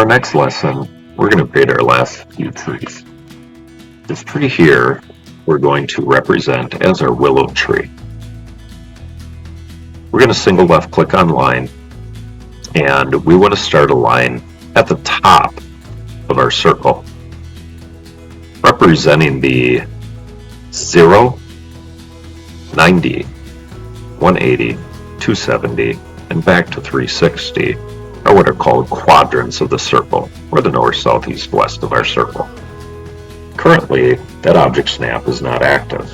our next lesson, we're going to create our last few trees. This tree here, we're going to represent as our willow tree. We're going to single left click on line, and we want to start a line at the top of our circle, representing the 0, 90, 180, 270, and back to 360 are what are called quadrants of the circle, or the north, south, east, west of our circle. Currently, that object snap is not active.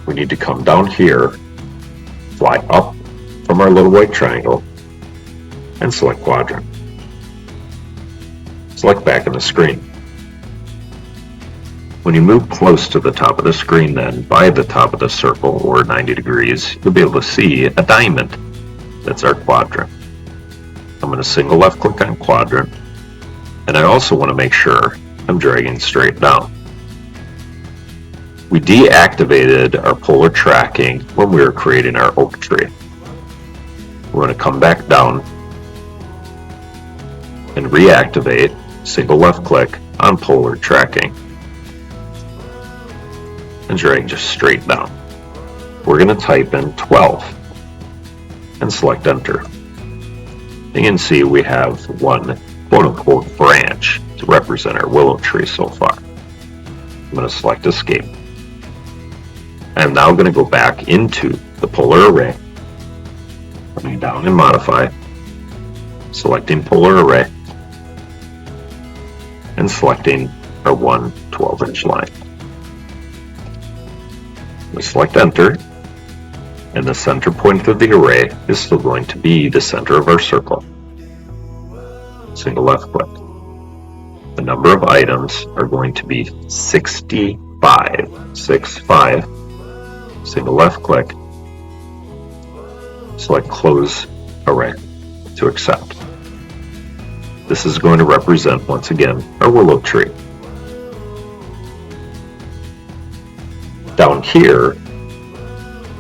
We need to come down here, fly up from our little white triangle, and select quadrant. Select back in the screen. When you move close to the top of the screen, then by the top of the circle, or 90 degrees, you'll be able to see a diamond. That's our quadrant. I'm going to single left click on quadrant, and I also want to make sure I'm dragging straight down. We deactivated our polar tracking when we were creating our oak tree. We're going to come back down and reactivate, single left click on polar tracking, and drag just straight down. We're going to type in 12 and select enter. You can see we have one quote-unquote branch to represent our willow tree so far. I'm going to select escape. I'm now going to go back into the polar array, coming down and modify, selecting polar array, and selecting our one 12-inch line. We select enter, and the center point of the array is still going to be the center of our circle. Single left click. The number of items are going to be 65. 65. Single left click. Select close array to accept. This is going to represent, once again, our willow tree. Down here,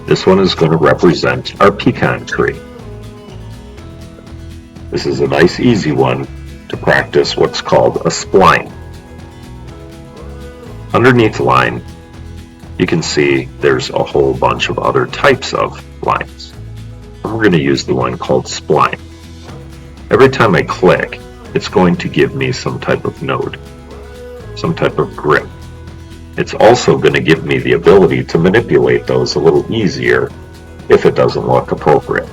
this one is going to represent our pecan tree. This is a nice easy one to practice what's called a spline. Underneath line, you can see there's a whole bunch of other types of lines. And we're going to use the one called spline. Every time I click, it's going to give me some type of node, some type of grip. It's also going to give me the ability to manipulate those a little easier if it doesn't look appropriate.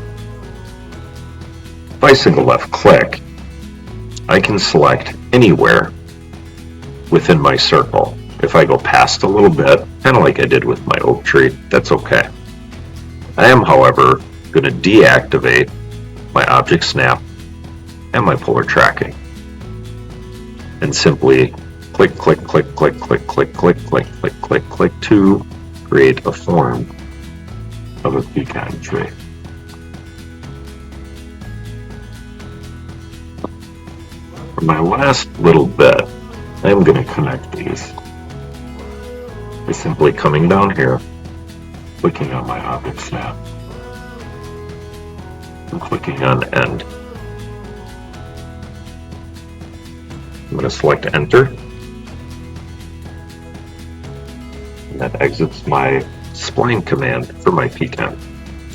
If I single left click, I can select anywhere within my circle. If I go past a little bit, kind of like I did with my oak tree, that's okay. I am, however, going to deactivate my object snap and my polar tracking, and simply click, click, click, click, click, click, click, click, click, click, click to create a form of a pecan tree. For my last little bit, I'm going to connect these by simply coming down here, clicking on my object snap, and clicking on end. I'm going to select enter, and that exits my spline command for my pecan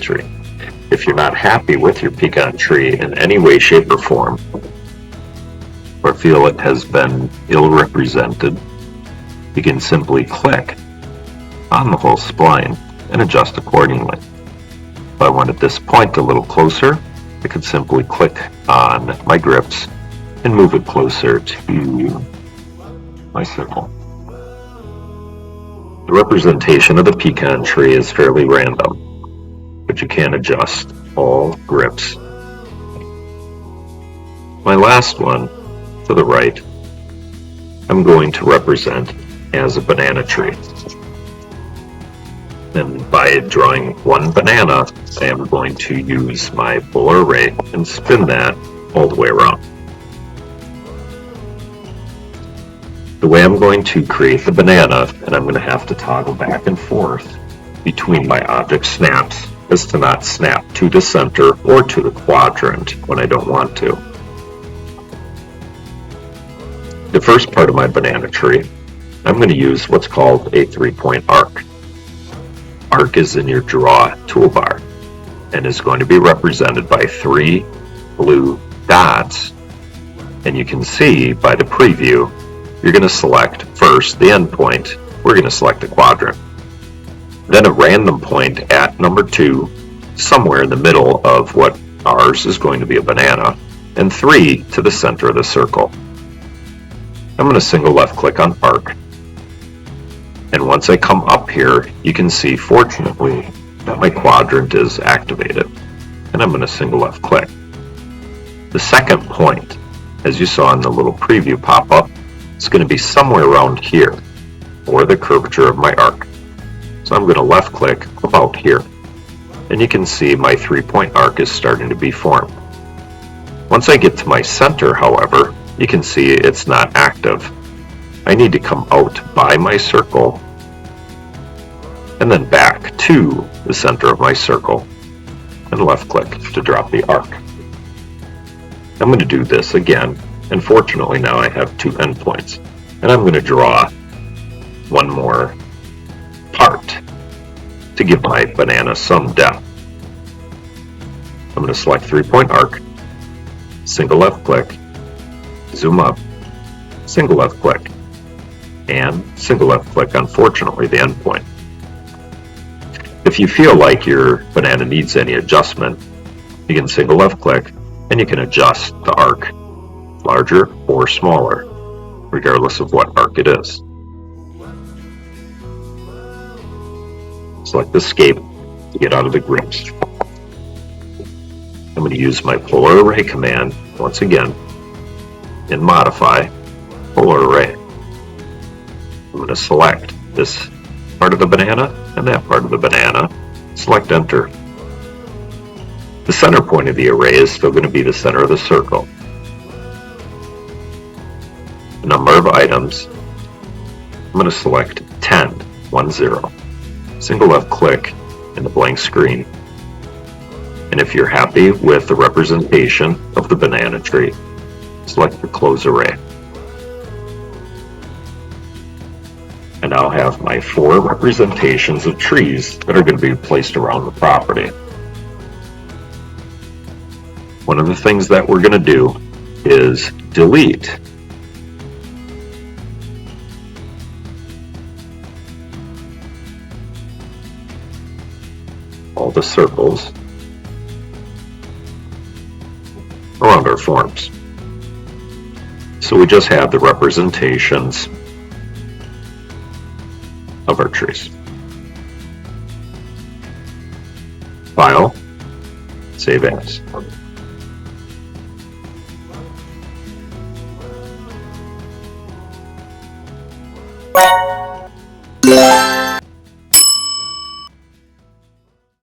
tree. If you're not happy with your pecan tree in any way, shape, or form, or feel it has been ill represented, you can simply click on the whole spline and adjust accordingly. If I wanted this point a little closer, I could simply click on my grips and move it closer to my circle. The representation of the pecan tree is fairly random, but you can adjust all grips. My last one, to the right, I'm going to represent as a banana tree. And by drawing one banana, I am going to use my polar array and spin that all the way around. The way I'm going to create the banana, and I'm going to have to toggle back and forth between my object snaps, is to not snap to the center or to the quadrant when I don't want to. the first part of my banana tree, I'm going to use what's called a 3-point arc. Arc is in your Draw toolbar and is going to be represented by 3 blue dots. And you can see by the preview, you're going to select first the endpoint. We're going to select a quadrant. Then a random point at number 2, somewhere in the middle of what ours is going to be a banana, and 3 to the center of the circle. I'm going to single left click on Arc. And once I come up here, you can see, fortunately, that my quadrant is activated. And I'm going to single left click. The second point, as you saw in the little preview pop-up, is going to be somewhere around here, or the curvature of my arc. So I'm going to left click about here. And you can see my 3-point arc is starting to be formed. Once I get to my center, however, you can see it's not active. I need to come out by my circle and then back to the center of my circle and left click to drop the arc. I'm going to do this again, and fortunately now I have 2 endpoints, and I'm going to draw one more part to give my banana some depth. I'm going to select 3-point arc, single left click, zoom up, single left click, and single left click, unfortunately, the endpoint. If you feel like your banana needs any adjustment, you can single left click and you can adjust the arc larger or smaller, regardless of what arc it is. Select Escape to get out of the groups. I'm going to use my polar array command once again and modify polar array. I'm going to select this part of the banana and that part of the banana. Select Enter. The center point of the array is still going to be the center of the circle. The number of items, I'm going to select 10, 10. Single left click in the blank screen. And if you're happy with the representation of the banana tree, select the Close Array. And I'll have my 4 representations of trees that are going to be placed around the property. One of the things that we're going to do is delete all the circles around our forms. So we just have the representations of our trees. File, save as.